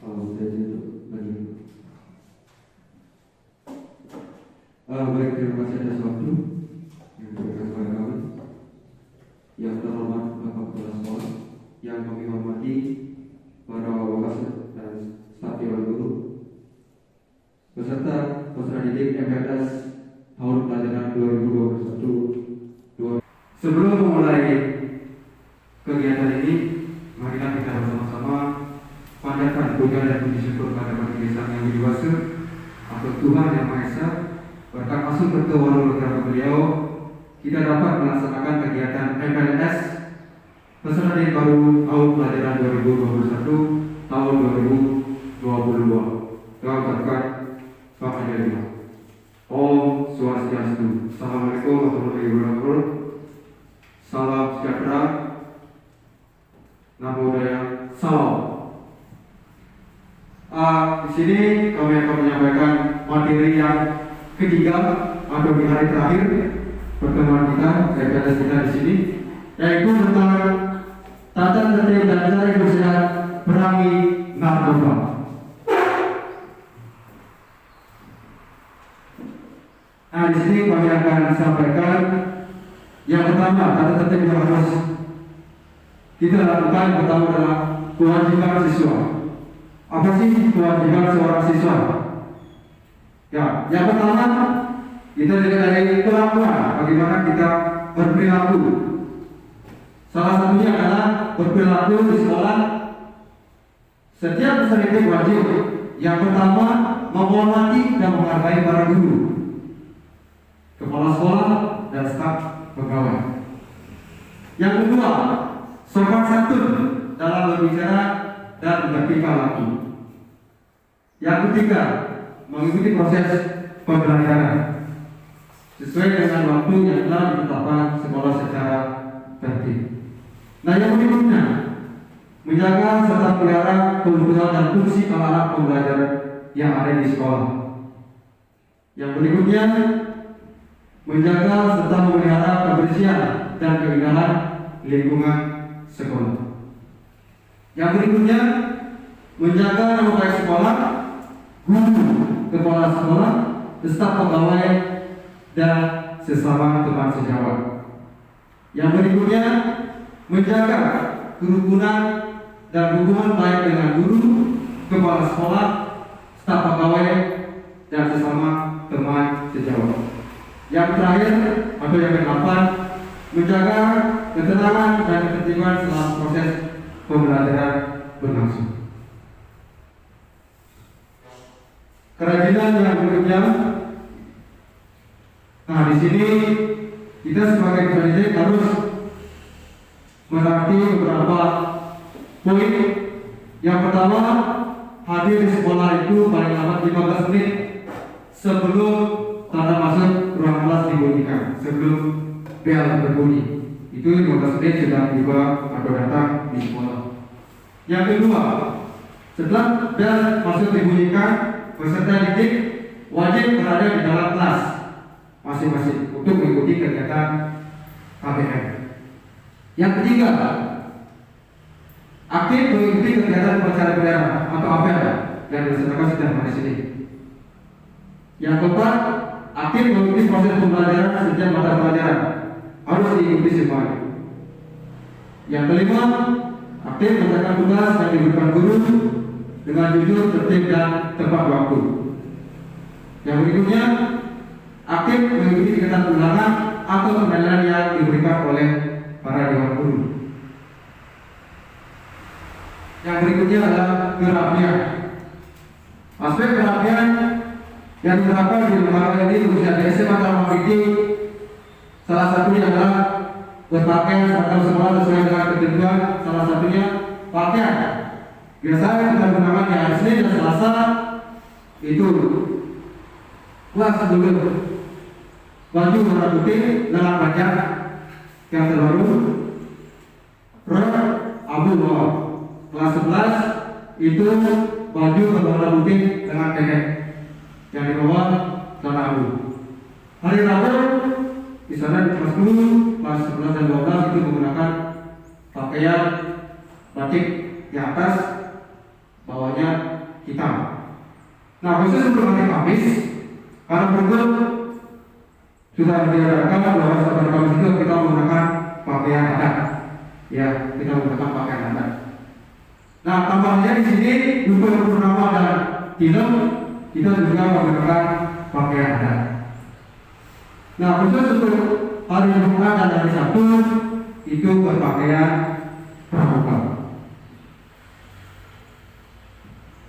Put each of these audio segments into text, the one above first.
Saya itu lagi. Baik, terima kasih atas waktu yang diberikan kepada kami. Yang terhormat Bapak Kepala Sekolah, yang kami hormati para wasit dan staf dewan guru, beserta peserta didik MPLS tahun pelajaran 2021. Sebelum memulai kegiatan ini, mari kita bersama-sama panjatkan puja dan puji syukur kepada Maha yang Widiwasa atau Tuhan Yang Maha Esa. Berkat asuh berkewanan berkat beliau, kita dapat melaksanakan kegiatan MPLS peserta didik baru tahun pelajaran 2021 tahun 2022 dengan berkat Bapak Jelima. Om Swastiastu. Assalamualaikum warahmatullahi wabarakatuh. Salam sejahtera. Namo Buddhaya. Salam. Di sini kami akan menyampaikan materi yang ketiga atau di hari terakhir pertemuan kita, MPLS kita di sini, yaitu tentang tata tertib dan cara hidup sehat perangi narkoba. Nah, di sini kami akan sampaikan yang pertama, tata tertib yang harus kita lakukan pertama adalah kewajiban siswa. Apa sih kewajiban seorang siswa? Ya, yang pertama kita dilihat dari kelakuan, bagaimana kita berperilaku. Salah satunya adalah berperilaku di sekolah. Setiap peserta didik wajib yang pertama menghormati dan menghargai para guru, kepala sekolah dan staf pegawai. Yang kedua, sopan santun dalam berbicara dan bertingkah laku. Yang ketiga, mengikuti proses pembelajaran sesuai dengan waktu yang telah ditetapkan sekolah secara tertib. Nah, yang berikutnya, menjaga serta melihara kebutuhan dan fungsi alat pembelajaran yang ada di sekolah. Yang berikutnya, menjaga serta memelihara kebersihan dan keindahan lingkungan sekolah. Yang berikutnya, menjaga nama baik sekolah, guru, kepala sekolah, staf pegawai, dan sesama teman sejawat. Yang berikutnya, menjaga kerukunan dan hubungan baik dengan guru, kepala sekolah, staf pegawai, dan sesama teman sejawat. Yang terakhir atau yang ke-8, menjaga ketenangan dan ketertiban selama proses pembelajaran berlangsung. Kerajinan yang berikutnya. Nah, di sini kita sebagai pendidik harus menaati beberapa poin. Yang pertama, hadir di sekolah itu paling lambat 15 menit sebelum tanda masuk ruang kelas dibunyikan, sebelum bel berbunyi. Itu 15 menit sudah tiba atau datang di sekolah. Yang kedua, setelah bel masuk dibunyikan, peserta didik wajib berada di dalam kelas masing-masing untuk mengikuti kegiatan KBM. Yang ketiga, aktif mengikuti kegiatan upacara bendera atau apel yang dilaksanakan setiap hari Senin. Yang keempat, aktif mengikuti proses pembelajaran setiap mata pelajaran, harus diikuti semuanya. Yang kelima, aktif mengerjakan tugas yang diberikan guru dengan jujur, tertib, dan tepat waktu. Yang berikutnya, aktif mengikuti kegiatan ulangan atau penilaian yang diberikan oleh para dewan guru. Yang berikutnya adalah kerapian. Aspek kerapian yang diterapkan di lembaga ini khususnya di SMA Taruna Fikri, salah satunya adalah berpakaian seragam sekolah sesuai dengan ketentuan. Salah satunya pakaian. Biasanya kita gunakan di hari Senin dan Selasa itu kelas dulu baju warna putih lengan panjang yang terbaru, rok abu bawah. Kelas 11 itu baju berwarna putih lengan pendek yang di bawah celana abu. Hari Rabu di sana di kelas 10, kelas 11 dan 12 itu menggunakan pakaian batik di atas, bawahnya hitam. Nah, khusus untuk hari Kamis, karena berikut sudah diadakan bahwa pada Kamis itu kita menggunakan pakaian adat. Ya, kita menggunakan pakaian adat. Nah, tambahnya di sini untuk purnama dan film kita juga menggunakan pakaian adat. Nah, khusus untuk hari Jumat dan hari Sabtu itu berpakaian pramuka.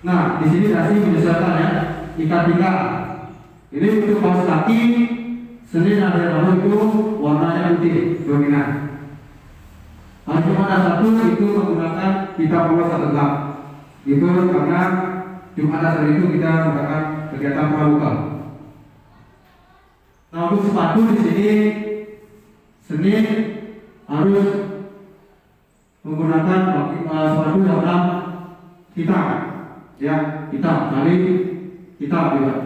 Nah, di sini dasi menyesuaikan ya, ikat pinggang. Ini untuk kaos kaki Senin dan hari Rabu itu warnanya putih dominan. Hari Jumat dan Sabtu itu menggunakan hitam polos atau gelap. Itu karena Jumat dan Sabtu itu kita menggunakan kegiatan pramuka. Nah, untuk sepatu di sini Senin harus menggunakan sepatu warna hitam, ya hitam, kali hitam juga.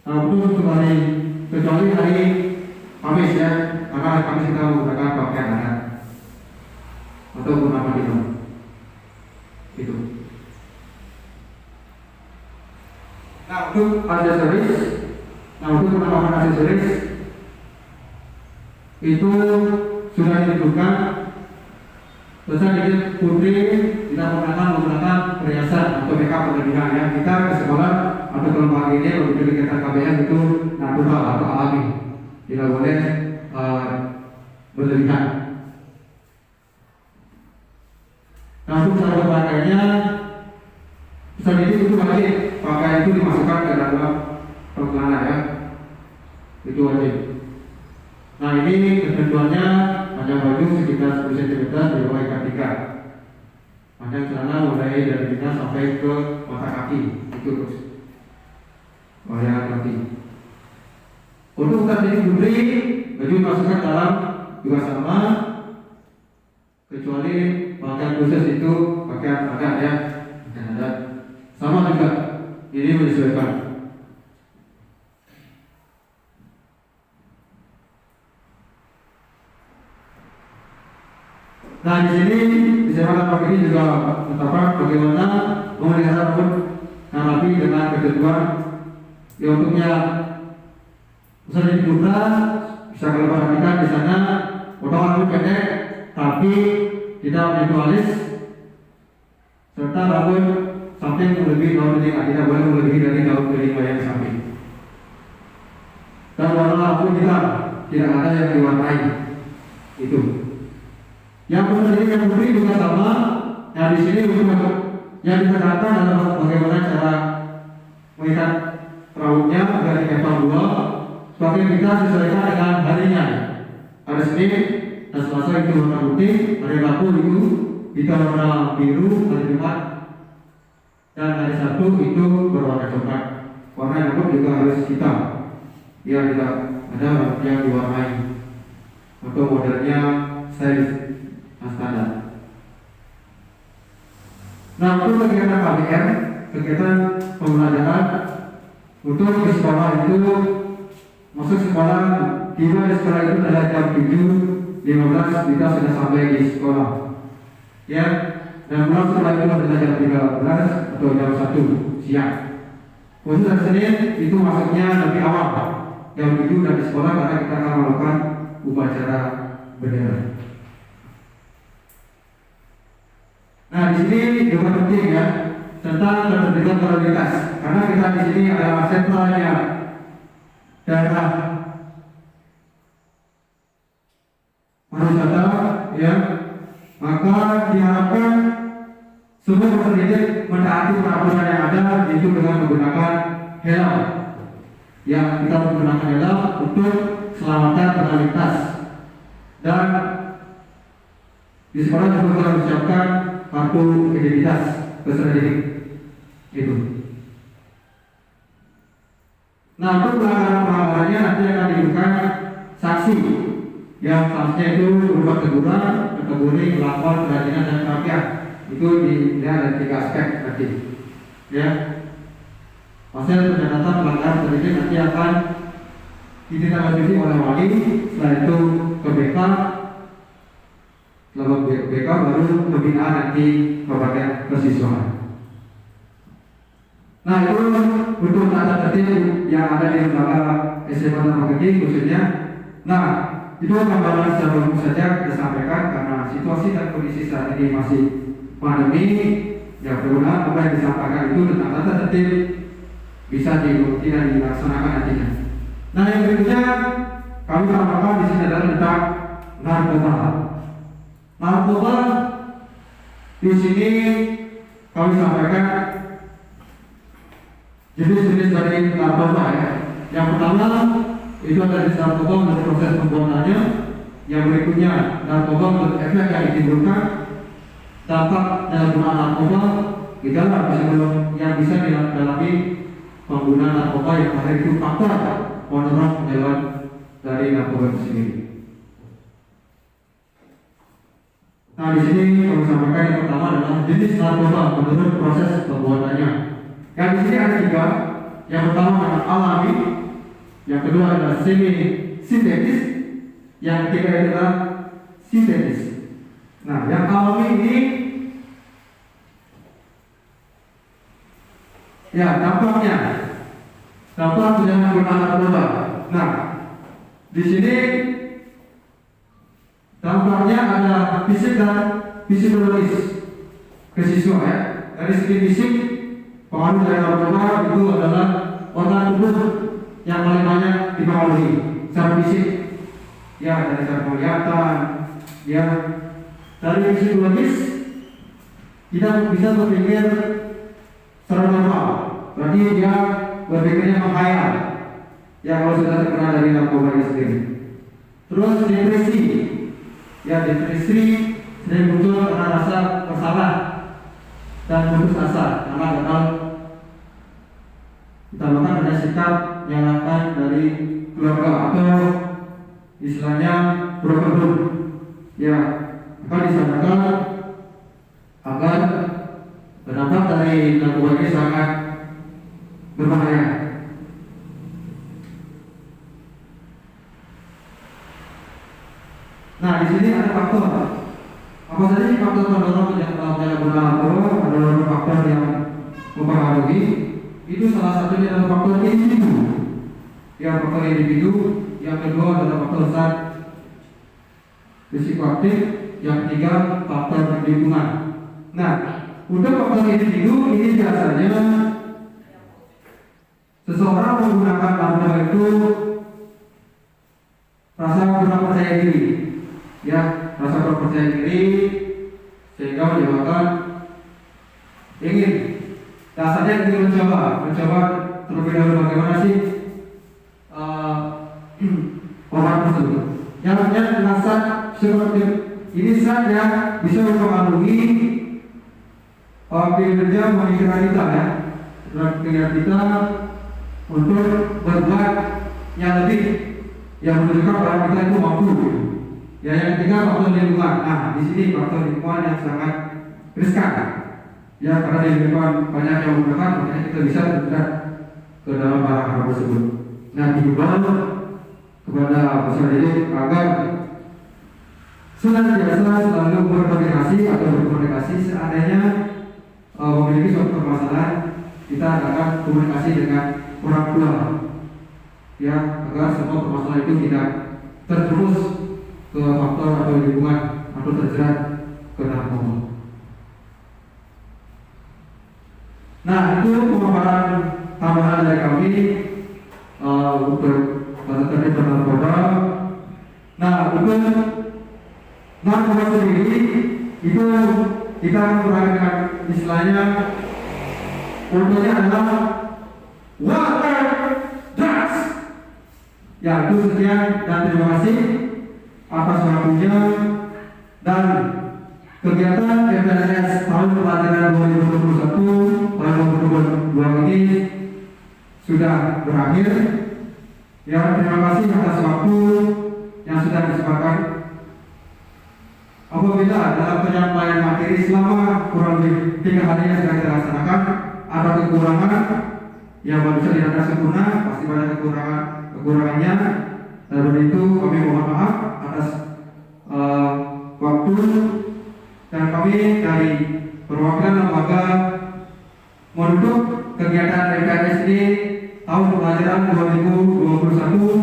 Nah, untuk hari kecuali hari Kamis ya, karena hari Kamis kita menggunakan pakaian adat atau purnama hitam. Itu. Nah, untuk aksesoris, untuk penambahan aksesoris itu sudah ditentukan. Pesan ini putri tidak menggunakan perhiasan atau makeup berlebihan ya. Kita ke sekolah atau ke lembaga ini untuk kegiatan KBM itu natural atau alami, tidak boleh berlebihan. Nah, untuk cara berpakaiannya, pesan ini itu wajib pakaian itu dimasukkan ke dalam celana ya, itu wajib. Nah, ini ketentuannya ada baju sekitar 10 cm di bawah ikat pinggang. Panjang celana mulai dari pinggang sampai ke mata kaki, itu terus bagian kaki. Untuk ukat ini putri, baju dimasukkan dalam juga sama, kecuali pakaian khusus itu pakaian adat ya, pakaian adat sama juga. Ini menyesuaikan. Nah, di sini disebutkan pagi ini juga menetapkan bagaimana memelihara rambut yang rapi dengan ketentuan yang untuknya misalnya di Jogja bisa kalau perhatikan di sana potong rambut pendek tapi tidak menyentuh alis serta rambut samping melebihi daun telinga, tidak boleh melebihi dari daun telinga yang samping. Dan warna rambut hitam, tidak ada yang diwarnai. Itu. Yang pesan ini yang putri juga sama. Yang di sini untuk yang diterapkan adalah bagaimana cara mengikat rambutnya agar dikepal dua, supaya kita sesuaikan dengan harinya. Hari Senin dan Selasa itu warna putih, hari Rabu itu kita warna biru, hari Jumat dan hari Sabtu itu berwarna coklat. Warna rambut juga harus hitam. Ya, tidak ada yang diwarnai atau modelnya stylish standar. Nah, untuk kegiatan KBM, kegiatan pembelajaran untuk di sekolah itu masuk sekolah, tiba di sekolah itu adalah jam 7.15 kita sudah sampai di sekolah. Ya, dan pulang sekolah itu adalah jam 13 atau jam 1 siang. Khusus hari Senin itu masuknya lebih awal, jam 7 dari sekolah karena kita akan melakukan upacara bendera. Nah, di sini juga penting ya tentang ketertiban lalu lintas, karena kita di sini adalah sentralnya daerah pariwisata, ya, maka diharapkan semua pendidik mentaati peraturan yang ada, yaitu dengan menggunakan helm. Ya, kita menggunakan helm untuk keselamatan berlalu lintas. Dan di sekolah juga kita menyiapkan kartu identitas peserta didik itu. Nah, untuk pelanggaran-pelanggarannya nanti akan diberikan saksi yang sanksinya itu berupa teguran, kategori, lapor, kerajinan dan kerapian. Itu dilihat dari 3 aspek nanti. Ya, hasil pencatatan pelanggaran terdidik nanti akan ditindaklanjuti oleh wali, setelah itu ke BK. Lalu BK baru pembinaan nanti kepada kesiswaan. Nah itu untuk tata tertib yang ada di lembaga SMA Dharma Bakti khususnya. Nah itu gambaran secara umum saja kita sampaikan karena situasi dan kondisi saat ini masih pandemi. Ya mudah-mudahan apa yang disampaikan itu tentang tata tertib bisa diikuti dan dilaksanakan nantinya. Nah yang berikutnya kami tambahkan di sini adalah tentang narkoba. Narkoba di sini kami sampaikan jenis-jenis dari narkoba ya. Yang pertama itu ada di narkoba untuk proses pembuatannya. Yang berikutnya narkoba untuk efek yang ditimbulkan, dampak penyalahgunaan narkoba, gejala yang bisa didalami pengguna narkoba, yang terakhir itu faktor mendorong penjualan dari narkoba itu sendiri. Nah di sini kami sampaikan yang pertama adalah jenis narkoba menurut proses pembuatannya. Yang di sini ada 3. Yang pertama adalah alami, yang kedua adalah semi sintetis, yang ketiga adalah sintetis. Nah yang alami ini ya dampaknya dampak penyalahgunaan narkoba. Nah di sini dampaknya ada fisik dan psikologis ke siswa ya. Dari segi fisik, pengaruh dari narkoba itu adalah organ tubuh yang paling banyak dipengaruhi secara fisik. Ya dari cara penglihatan, ya dari psikologis kita bisa berpikir secara normal. Berarti dia berpikirnya menghayal. Ya kalau sudah terkena dari narkoba itu sendiri. Terus depresi. Ya depresi sering muncul karena rasa bersalah dan putus asa karena gagal ditambahkan ada sikap menyalahkan dari keluarga atau istilahnya broken. Ya akan disampaikan agar berdampak dari narkoba ini sangat berbahaya. Nah di sini ada faktor. Apa saja sih faktor pendorong penyalahgunaan narkoba? Ada beberapa faktor yang mempengaruhi. Itu salah satunya adalah faktor individu. Ya faktor individu. Yang kedua adalah faktor zat psikoaktif. Yang ketiga faktor lingkungan. Nah untuk faktor individu ini biasanya seseorang menggunakan narkoba itu rasa kurang percaya diri. Ya, rasa kurang percaya diri sehingga menyebabkan ingin dasarnya ingin mencoba terlebih dahulu bagaimana sih obat tersebut. Yang namanya rasa psikoaktif ini saja bisa mempengaruhi kinerja pemikiran kita ya, kinerja kita untuk berbuat yang lebih yang menunjukkan bahwa kita itu mampu. Ya yang ketiga faktor lingkungan. Nah di sini faktor lingkungan yang sangat riskan. Ya karena di lingkungan banyak yang menggunakan, makanya kita bisa terjerat ke dalam barang tersebut. Nah dihimbau kepada peserta didik agar senantiasa selalu berkoordinasi atau berkomunikasi seandainya memiliki suatu permasalahan, kita akan komunikasi dengan orang tua. Ya agar semua permasalahan itu tidak terjerumus ke faktor atau lingkungan atau terjerat ke narkoba. Nah itu pemaparan tambahan dari kami untuk tata tertib narkoba. Nah untuk narkoba sendiri itu kita menggunakan istilahnya contohnya adalah water drugs. Ya itu sekian dan terima kasih atas waktunya dan kegiatan FPNS tahun pelajaran 2021-2022 ini sudah berakhir. Ya terima kasih atas waktu yang sudah disempatkan. Apabila dalam penyampaian materi selama kurang lebih 3 hari yang sudah dilaksanakan ada kekurangan yang bisa tidak sempurna, pasti banyak kekurangannya. Dan dari itu kami mohon maaf atas waktu dan kami dari perwakilan lembaga menutup kegiatan MKSD tahun pelajaran 2021